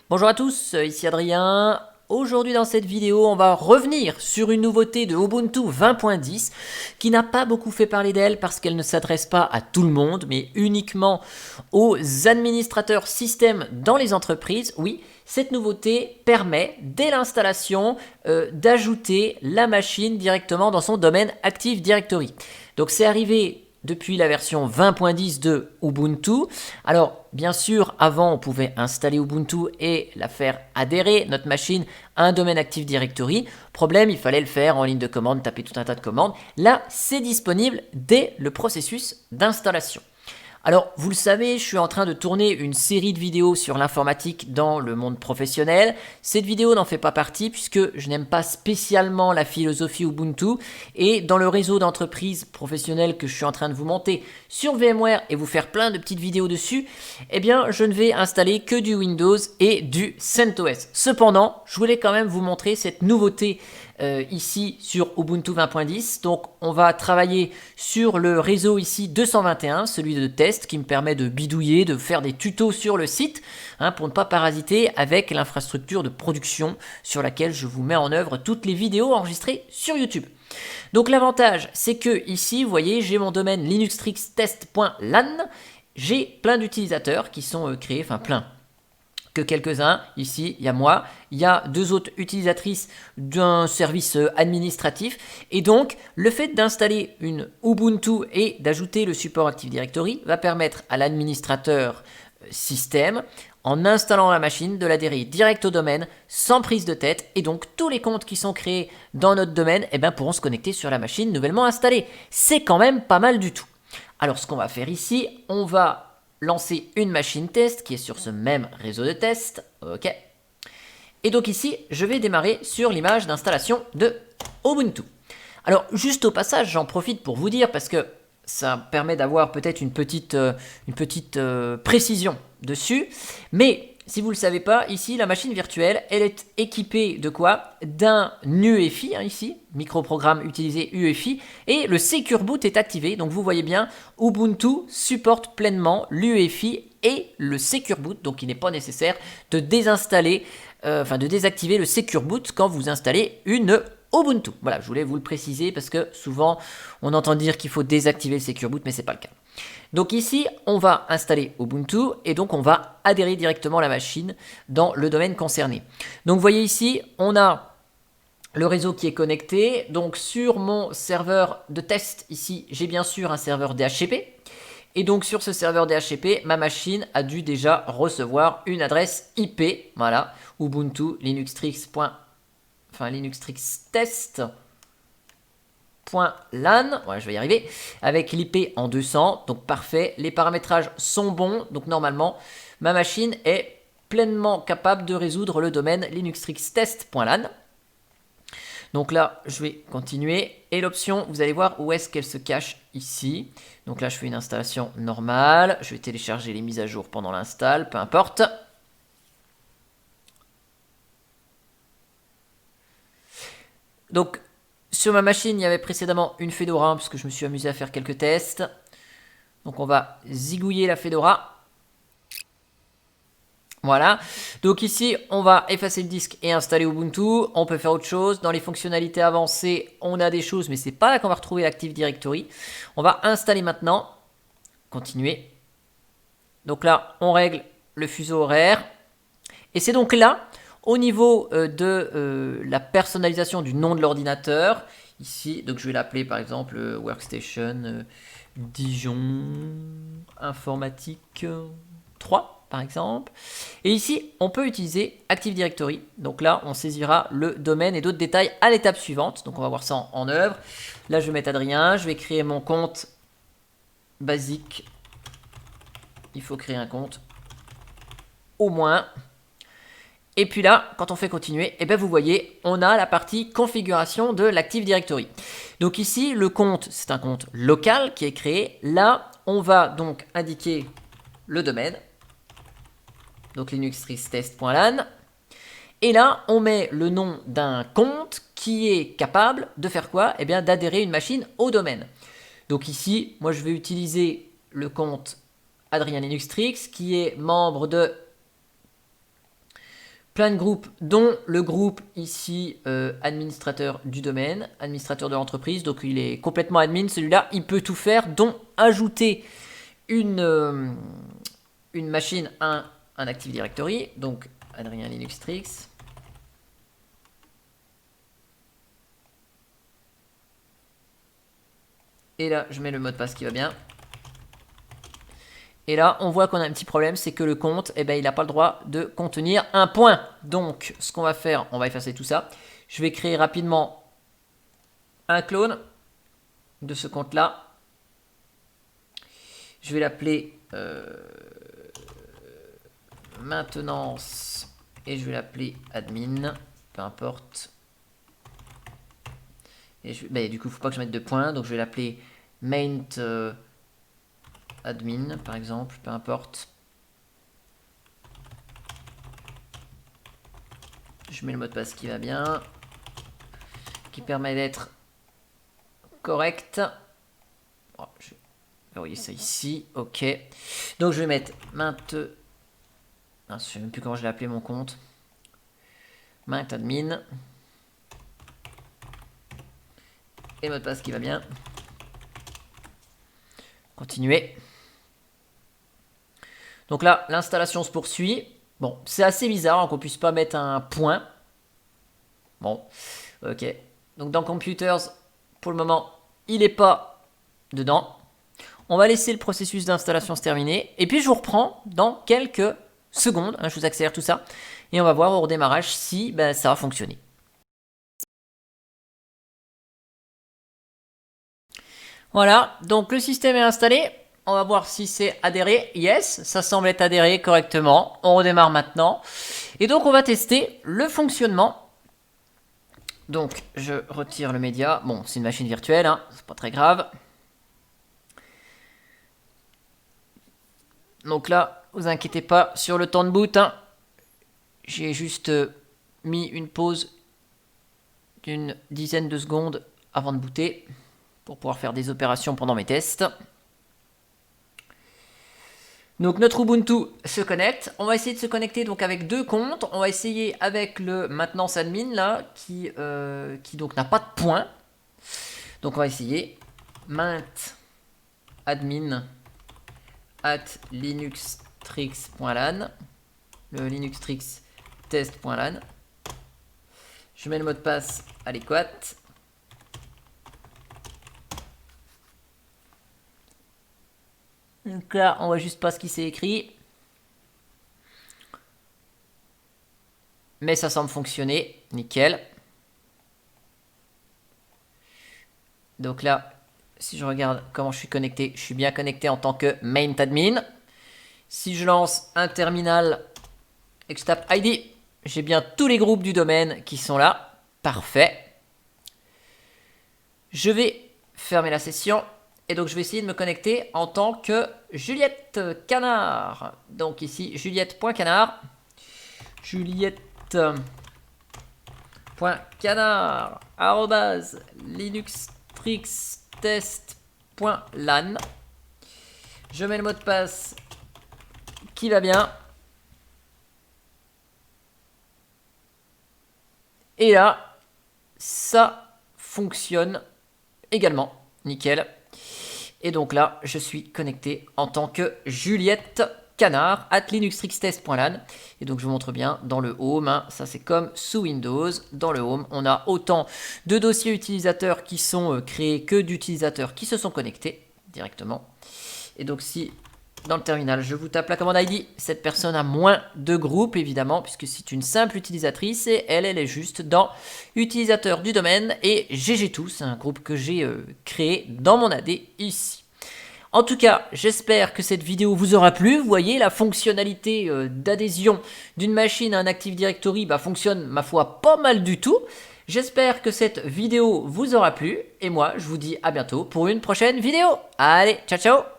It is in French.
Bonjour à tous, ici Adrien. Aujourd'hui dans cette vidéo, on va revenir sur une nouveauté de Ubuntu 20.10 qui n'a pas beaucoup fait parler d'elle parce qu'elle ne s'adresse pas à tout le monde, mais uniquement aux administrateurs système dans les entreprises. Oui, cette nouveauté permet, dès l'installation, d'ajouter la machine directement dans son domaine Active Directory. Donc c'est arrivé depuis la version 20.10 de Ubuntu. Alors, bien sûr, avant, on pouvait installer Ubuntu et la faire adhérer, notre machine, à un domaine Active Directory. Problème, il fallait le faire en ligne de commande, taper tout un tas de commandes. Là, c'est disponible dès le processus d'installation. Alors, vous le savez, je suis en train de tourner une série de vidéos sur l'informatique dans le monde professionnel. Cette vidéo n'en fait pas partie puisque je n'aime pas spécialement la philosophie Ubuntu. Et dans le réseau d'entreprises professionnelles que je suis en train de vous monter sur VMware et vous faire plein de petites vidéos dessus, eh bien, je ne vais installer que du Windows et du CentOS. Cependant, je voulais quand même vous montrer cette nouveauté ici sur Ubuntu 20.10. Donc on va travailler sur le réseau ici 221, celui de test qui me permet de bidouiller, de faire des tutos sur le site pour ne pas parasiter avec l'infrastructure de production sur laquelle je vous mets en œuvre toutes les vidéos enregistrées sur YouTube. Donc l'avantage c'est que ici vous voyez j'ai mon domaine linuxtrixtest.lan, j'ai plein d'utilisateurs qui sont créés, enfin plein, que quelques-uns. Ici, il y a moi, il y a deux autres utilisatrices d'un service administratif. Et donc, le fait d'installer une Ubuntu et d'ajouter le support Active Directory va permettre à l'administrateur système, en installant la machine, de l'adhérer direct au domaine, sans prise de tête. Et donc, tous les comptes qui sont créés dans notre domaine pourront se connecter sur la machine nouvellement installée. C'est quand même pas mal du tout. Alors, ce qu'on va faire ici, on va lancer une machine test qui est sur ce même réseau de test. Ok. Et donc ici, je vais démarrer sur l'image d'installation de Ubuntu. Alors, juste au passage, j'en profite pour vous dire, parce que ça permet d'avoir peut-être une petite précision dessus. Mais si vous ne le savez pas, ici, la machine virtuelle, elle est équipée de quoi? D'un UEFI, ici, microprogramme utilisé UEFI, et le Secure Boot est activé. Donc vous voyez bien, Ubuntu supporte pleinement l'UEFI et le Secure Boot, donc il n'est pas nécessaire de désinstaller, de désactiver le Secure Boot quand vous installez une Ubuntu. Voilà, je voulais vous le préciser parce que souvent on entend dire qu'il faut désactiver le Secure Boot, mais c'est pas le cas. Donc ici, on va installer Ubuntu et donc on va adhérer directement la machine dans le domaine concerné. Donc vous voyez ici, on a le réseau qui est connecté. Donc sur mon serveur de test ici, j'ai bien sûr un serveur DHCP. Et donc sur ce serveur DHCP, ma machine a dû déjà recevoir une adresse IP. Voilà, Ubuntu linuxtest.lan, ouais, je vais y arriver, avec l'IP en 200, donc parfait, les paramétrages sont bons, donc normalement, ma machine est pleinement capable de résoudre le domaine linuxtrixtest.lan. Donc là, je vais continuer, et l'option, vous allez voir où est-ce qu'elle se cache ici. Donc là, je fais une installation normale, je vais télécharger les mises à jour pendant l'install, peu importe. Donc, sur ma machine, il y avait précédemment une Fedora, parce que je me suis amusé à faire quelques tests. Donc on va zigouiller la Fedora. Voilà. Donc ici, on va effacer le disque et installer Ubuntu. On peut faire autre chose. Dans les fonctionnalités avancées, on a des choses, mais c'est pas là qu'on va retrouver l'Active Directory. On va installer maintenant. Continuer. Donc là, on règle le fuseau horaire. Et c'est donc là, au niveau de la personnalisation du nom de l'ordinateur, ici, donc je vais l'appeler par exemple Workstation Dijon Informatique 3 par exemple. Et ici, on peut utiliser Active Directory. Donc là, on saisira le domaine et d'autres détails à l'étape suivante. Donc on va voir ça en œuvre. Là, je vais mettre Adrien, je vais créer mon compte basique. Il faut créer un compte au moins. Et puis là, quand on fait continuer, vous voyez, on a la partie configuration de l'Active Directory. Donc ici, le compte, c'est un compte local qui est créé. Là, on va donc indiquer le domaine. Donc linuxtrixtest.lan. Et là, on met le nom d'un compte qui est capable de faire quoi? D'adhérer une machine au domaine. Donc ici, moi je vais utiliser le compte Adrien Linuxtrix qui est membre de plein de groupes, dont le groupe ici administrateur du domaine, administrateur de l'entreprise. Donc il est complètement admin celui-là. Il peut tout faire, dont ajouter une machine à un Active Directory. Donc Adrien Linuxtrix. Et là, je mets le mot de passe qui va bien. Et là, on voit qu'on a un petit problème, c'est que le compte, eh ben, il n'a pas le droit de contenir un point. Donc, ce qu'on va faire, on va effacer tout ça. Je vais créer rapidement un clone de ce compte-là. Je vais l'appeler maintenance et je vais l'appeler admin, peu importe. Et du coup, il ne faut pas que je mette de points, donc je vais l'appeler main admin, par exemple, peu importe. Je mets le mot de passe qui va bien, qui permet d'être correct. Oh, je vais verrouiller ça ici, ok. Donc je vais mettre je ne sais même plus comment je l'ai appelé mon compte. Main admin. Et mot de passe qui va bien. Continuer. Donc là, l'installation se poursuit. Bon, c'est assez bizarre hein, qu'on puisse pas mettre un point. Bon, ok. Donc dans Computers, pour le moment, il n'est pas dedans. On va laisser le processus d'installation se terminer. Et puis je vous reprends dans quelques secondes. Hein, je vous accélère tout ça. Et on va voir au redémarrage si ça va fonctionner. Voilà, donc le système est installé. On va voir si c'est adhéré. Yes, ça semble être adhéré correctement. On redémarre maintenant. Et donc on va tester le fonctionnement. Donc je retire le média. Bon, c'est une machine virtuelle, hein, c'est pas très grave. Donc là, vous inquiétez pas sur le temps de boot. Hein. J'ai juste mis une pause d'une dizaine de secondes avant de booter pour pouvoir faire des opérations pendant mes tests. Donc notre Ubuntu se connecte. On va essayer de se connecter donc avec deux comptes. On va essayer avec le maintenance admin là qui donc n'a pas de points. Donc on va essayer maint admin at linuxtrix.lan, le linuxtrix test.lan. Je mets le mot de passe adéquat. Donc là, on voit juste pas ce qui s'est écrit. Mais ça semble fonctionner. Nickel. Donc là, si je regarde comment je suis connecté, je suis bien connecté en tant que main admin. Si je lance un terminal et que je tape ID, j'ai bien tous les groupes du domaine qui sont là. Parfait. Je vais fermer la session. Et donc, je vais essayer de me connecter en tant que Juliette Canard. Donc ici, juliette.canard. Juliette.canard @linuxtrix-test.lan. Je mets le mot de passe qui va bien. Et là, ça fonctionne également. Nickel. Et donc là, je suis connecté en tant que Juliette Canard @linuxtrix-test.lan. Et donc je vous montre bien dans le home, hein, ça c'est comme sous Windows. Dans le home, on a autant de dossiers utilisateurs qui sont créés que d'utilisateurs qui se sont connectés directement. Et donc si dans le terminal, je vous tape la commande ID, cette personne a moins de groupes évidemment, puisque c'est une simple utilisatrice et elle est juste dans utilisateur du domaine et GGTools, un groupe que j'ai créé dans mon AD ici. En tout cas, j'espère que cette vidéo vous aura plu. Vous voyez, la fonctionnalité d'adhésion d'une machine à un Active Directory fonctionne, ma foi, pas mal du tout. J'espère que cette vidéo vous aura plu. Et moi, je vous dis à bientôt pour une prochaine vidéo. Allez, ciao ciao!